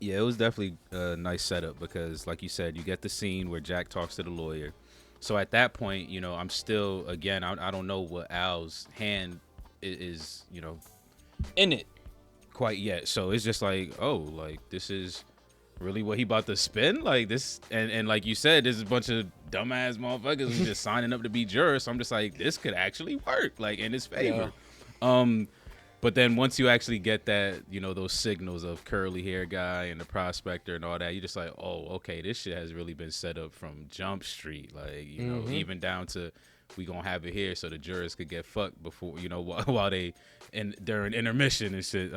Yeah, it was definitely a nice setup because, like you said, you get the scene where Jack talks to the lawyer. So at that point, you know, I'm still, again, I don't know what Al's hand is, you know, in it quite yet. So it's just like, oh, like, this is really what he about to spin? Like, this, and like you said, there's a bunch of dumbass motherfuckers who just signing up to be jurors. So I'm just like, this could actually work, like, in his favor. Yeah. But then once you actually get that, you know, those signals of curly hair guy and the prospector and all that, you're just like, oh, okay, this shit has really been set up from Jump Street. Like, you know, even down to we gonna have it here so the jurors could get fucked before, you know, while they during intermission and shit.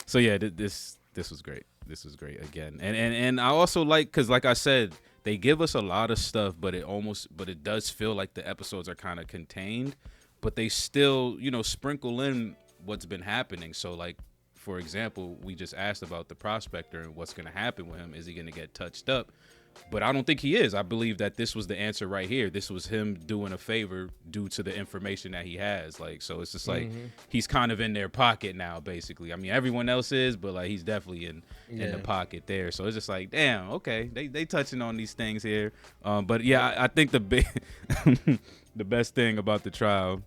So yeah, this was great. This was great again. And I also like, cause like I said, they give us a lot of stuff, but it does feel like the episodes are kind of contained, but they still, you know, sprinkle in what's been happening. So like, for example, we just asked about the prospector and what's going to happen with him. Is he going to get touched up? But I don't think he is. I believe that this was the answer right here. This was him doing a favor due to the information that he has. Like, so it's just like he's kind of in their pocket now, basically. I mean, everyone else is, but like he's definitely in the pocket there. So it's just like, damn, okay, they touching on these things here. But yeah, I think the best thing about the trial,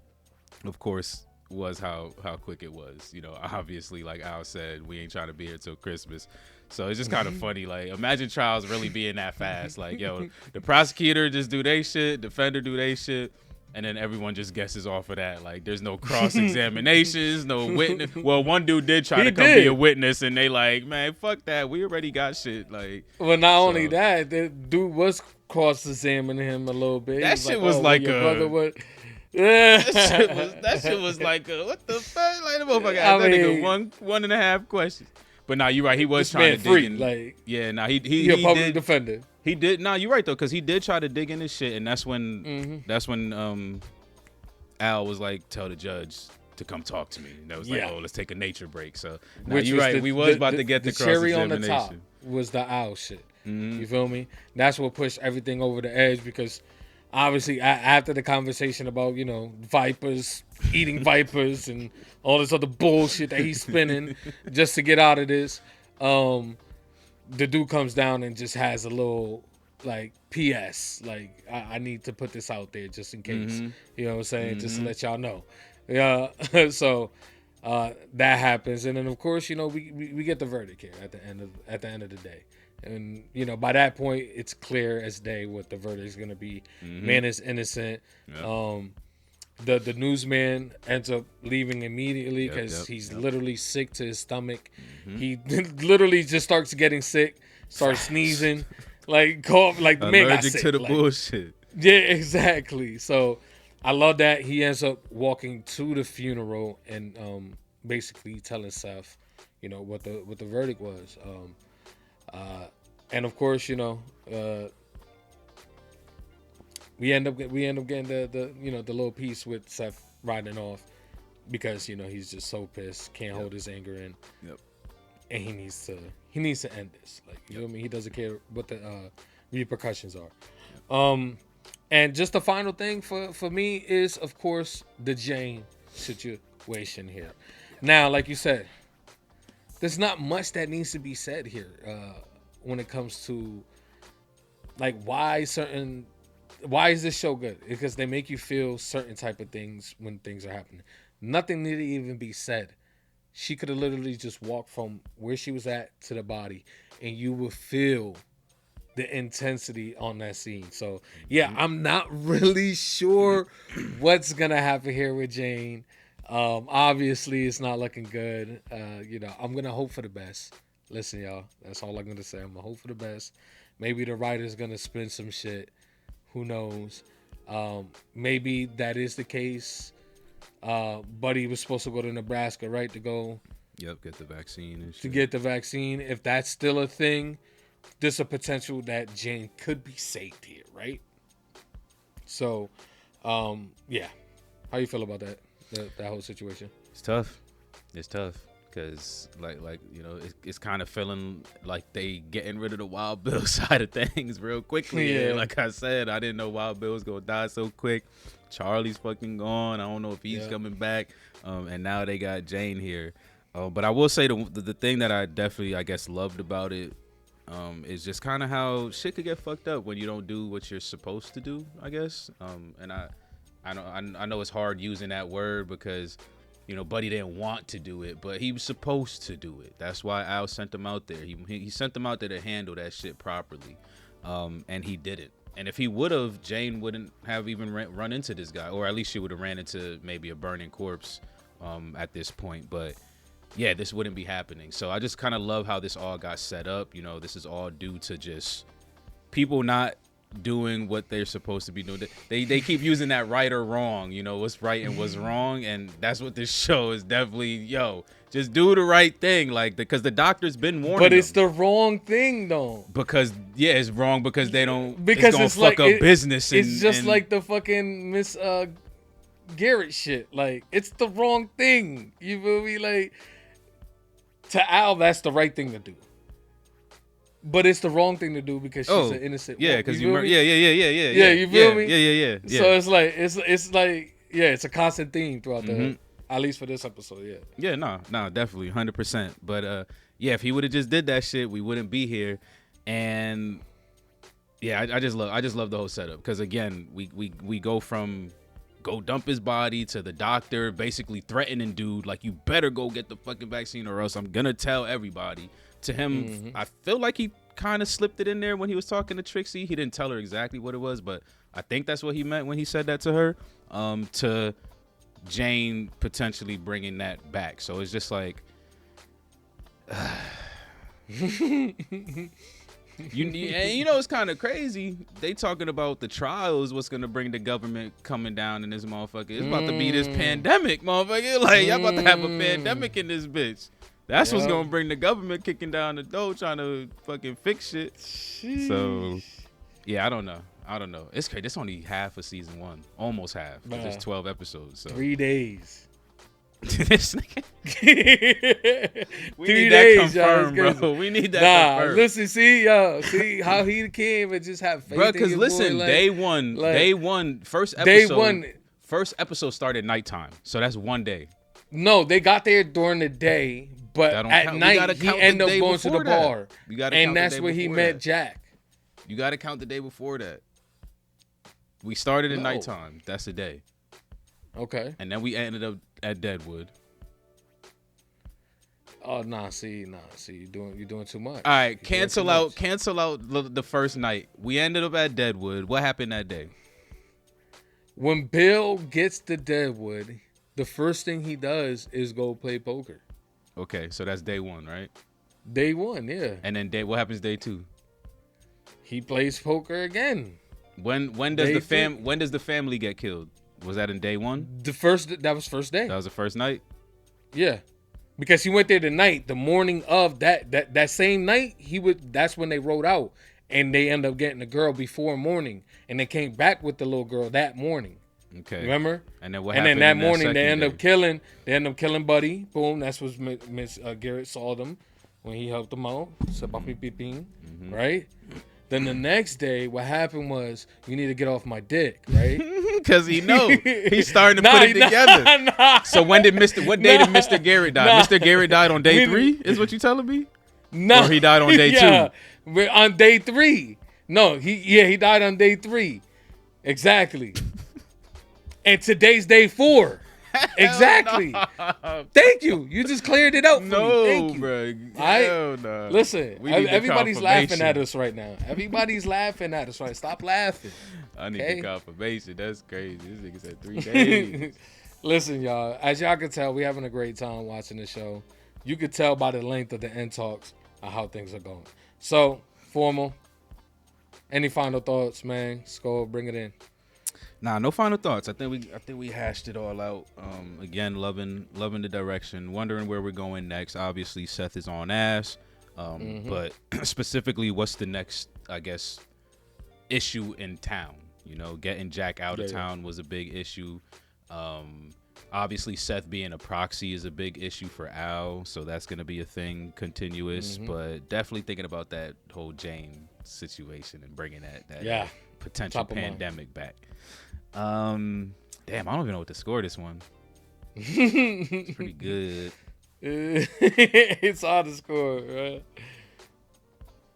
of course, was how quick it was. You know, obviously, like Al said, we ain't trying to be here till Christmas. So it's just kind of funny. Like, imagine trials really being that fast. Like, yo, the prosecutor just do they shit, defender do they shit, and then everyone just guesses off of that. Like, there's no cross-examinations, no witness. Well, one dude did try to come be a witness, and they like, man, fuck that. We already got shit. Like, well, not only that, the dude was cross-examining him a little bit. That shit was like your brother would. Yeah, that shit was like, what the fuck? Like, the motherfucker asked that nigga 1.5 questions. But nah, you're right. He was trying to dig in. Like, yeah, nah, he a public did, defender. He did. Nah, you're right though, because he did try to dig in his shit, and that's when Al was like, tell the judge to come talk to me. And that was like, oh, let's take a nature break. So nah, you're right. We was about to get the cherry on the top cross-examination. Was the Al shit. You feel me? That's what pushed everything over the edge, because obviously after the conversation about, you know, vipers eating vipers and all this other bullshit that he's spinning just to get out of this, the dude comes down and just has a little like PS, like I need to put this out there just in case. You know what I'm saying? Just to let y'all know. Yeah. So that happens, and then of course, you know, we get the verdict here at the end of the day, and you know, by that point, it's clear as day what the verdict is going to be. Man is innocent. Yep. The newsman ends up leaving immediately because he's literally sick to his stomach. He literally just starts getting sick, starts sneezing, like cough, like the man got Allergic sick. to the like, bullshit. Yeah, exactly. So I love that he ends up walking to the funeral and basically telling Seth, you know, what the verdict was. And of course, you know, we end up getting the you know, the little piece with Seth riding off because, you know, he's just so pissed, can't hold his anger in. Yep. And he needs to end this. Like, you know what I mean? He doesn't care what the repercussions are. And just the final thing for me is, of course, the Jane situation here. Now, like you said, there's not much that needs to be said here when it comes to like why is this show good? Because they make you feel certain type of things when things are happening. Nothing needed to even be said. She could have literally just walked from where she was at to the body, and you would feel the intensity on that scene. So yeah, I'm not really sure what's gonna happen here with Jane. Obviously it's not looking good. You know, I'm gonna hope for the best. Listen, y'all, that's all I'm gonna say. I'm gonna hope for the best. Maybe the writer's gonna spin some shit. Who knows? Maybe that is the case. Buddy was supposed to go to Nebraska, right? To go. Yep, get the vaccine and shit. To get the vaccine. If that's still a thing, there's a potential that Jane could be saved here, right? So, yeah. How you feel about that whole situation? It's tough. It's tough because, like you know, it's kind of feeling like they getting rid of the Wild Bill side of things real quickly. Yeah. And like I said, I didn't know Wild Bill was gonna die so quick. Charlie's fucking gone. I don't know if he's coming back. And now they got Jane here. But I will say the thing that I definitely, I guess, loved about it is just kind of how shit could get fucked up when you don't do what you're supposed to do, I guess. And I know it's hard using that word because, you know, Buddy didn't want to do it, but he was supposed to do it. That's why Al sent him out there. He sent him out there to handle that shit properly, and he didn't. And if he would have, Jane wouldn't have even run into this guy, or at least she would have ran into maybe a burning corpse at this point. But yeah, this wouldn't be happening. So I just kind of love how this all got set up. You know, this is all due to just people not doing what they're supposed to be doing. They keep using that right or wrong, you know, what's right and what's wrong. And that's what this show is definitely, just do the right thing. Like, because the doctor's been warning But it's the wrong thing, though. Because, yeah, it's wrong because they don't, because it's gonna fuck up business. It's just like the fucking Miss Garrett shit. Like, it's the wrong thing. You feel me? Like, to Al, that's the right thing to do. But it's the wrong thing to do because she's an innocent yeah, woman. because you yeah, you feel me? Yeah. So it's like it's a constant theme throughout the, at least for this episode. Yeah, no, definitely 100%. But yeah, if he would have just did that shit, we wouldn't be here. And yeah, I just love the whole setup because again, we go from go dump his body to the doctor basically threatening dude like, you better go get the fucking vaccine or else I'm gonna tell everybody. To him, I feel like he kind of slipped it in there when he was talking to Trixie. He didn't tell her exactly what it was, but I think that's what he meant when he said that to her. To Jane potentially bringing that back. So it's just like, you know, it's kind of crazy. They talking about the trials, what's gonna bring the government coming down in this motherfucker. It's about to be this pandemic, motherfucker. Like, y'all about to have a pandemic in this bitch. That's what's gonna bring the government kicking down the door trying to fucking fix shit. Sheesh. So, yeah, I don't know. It's crazy. It's only half of season 1, almost half. There's 12 episodes. So 3 days. This nigga. We 3 need days, that confirmed, y'all. bro. We need that confirmed. Listen, see how he came and just have faith. Bro, because listen, boy, day one, first episode. First episode started nighttime, so that's 1 day. No, they got there during the day, but at night he ended up going to the bar. And that's where he met Jack. You got to count the day before that. We started at nighttime. That's the day. Okay. And then we ended up at Deadwood. Oh nah, see, you're doing too much. All right, cancel out the first night. We ended up at Deadwood. What happened that day? When Bill gets to Deadwood, the first thing he does is go play poker. Okay, so that's day 1, right? Day 1, yeah. And then what happens day 2? He plays poker again. When does the family get killed? Was that in day 1? That was first day. That was the first night? Yeah. Because he went there the morning of that same night, that's when they rode out. And they ended up getting the girl before morning, and they came back with the little girl that morning. Okay. Remember? And then what and happened? then that morning they end up killing Buddy. Boom. That's what Miss Garrett saw them when he helped them out. Right? Then the next day, what happened was, you need to get off my dick, right? Because he's starting to put it together. So what day did Mr. Garrett die? Mr. Garrett died on day 3, is what you telling me? No, or he died on day 2. On day 3. No, he died on day 3. Exactly. And today's day 4. Exactly. No. Thank you. You just cleared it out for me. Thank you. Bro. Hell no. Listen, everybody's laughing at us right now. Everybody's laughing at us right. Stop laughing. I need the confirmation. That's crazy. This nigga said 3 days. Listen, y'all. As y'all can tell, we're having a great time watching the show. You could tell by the length of the end talks how things are going. So, Formal, any final thoughts, man? Skull, bring it in. Nah, no final thoughts. I think we hashed it all out. Again, loving the direction, wondering where we're going next. Obviously, Seth is on ass, but specifically, what's the next, I guess, issue in town? You know, getting Jack out of town was a big issue. Obviously, Seth being a proxy is a big issue for Al, so that's going to be a thing continuous. But definitely thinking about that whole Jane situation and bringing that potential pandemic back. Damn, I don't even know what to score this one. It's pretty good. It's hard to score, right?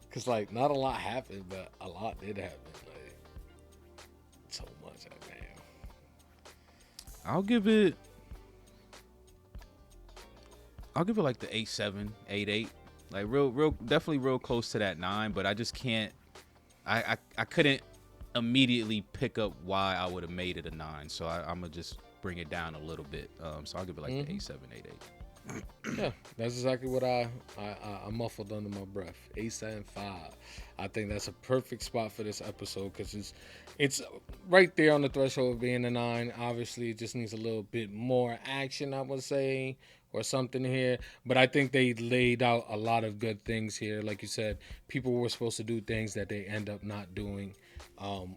Because, like, not a lot happened, but a lot did happen. Like, so much, man. I'll give it like the 8.7, 8.8. Like real definitely real close to that 9, but I just can't I couldn't immediately pick up why I would have made it a 9. So I'm gonna just bring it down a little bit. So I'll give it like the 8.7, 8.8. Yeah, that's exactly what I muffled under my breath. 8.75. I think that's a perfect spot for this episode because it's right there on the threshold of being a 9. Obviously, it just needs a little bit more action, I would say, or something here. But I think they laid out a lot of good things here. Like you said, people were supposed to do things that they end up not doing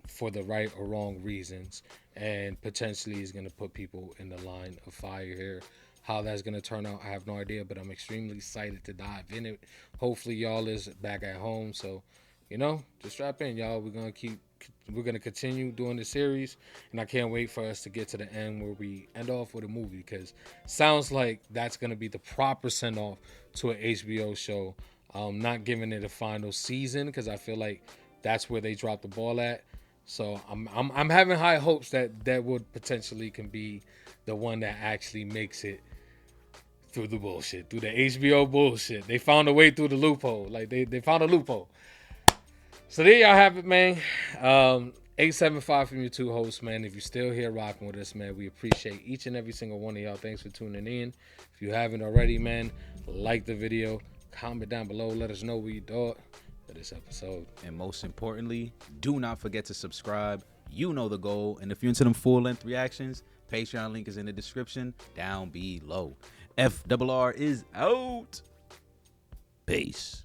for the right or wrong reasons, and potentially is going to put people in the line of fire here. How that's going to turn out, I have no idea, but I'm extremely excited to dive in it. Hopefully y'all is back at home, so just strap in, y'all. We're going to continue doing the series, and I can't wait for us to get to the end where we end off with a movie, because sounds like that's going to be the proper send off to an HBO show. Not giving it a final season because I feel like that's where they dropped the ball at. So I'm having high hopes that Deadwood potentially can be the one that actually makes it through the bullshit, through the HBO bullshit. They found a way through the loophole. Like they found a loophole. So there y'all have it, man. 875 from your 2 hosts, man. If you're still here rocking with us, man, we appreciate each and every single one of y'all. Thanks for tuning in. If you haven't already, man, like the video, comment down below, let us know what you thought of this episode. And most importantly, do not forget to subscribe. You know the goal. And if you're into them full-length reactions, Patreon link is in the description down below. FRR is out. Peace.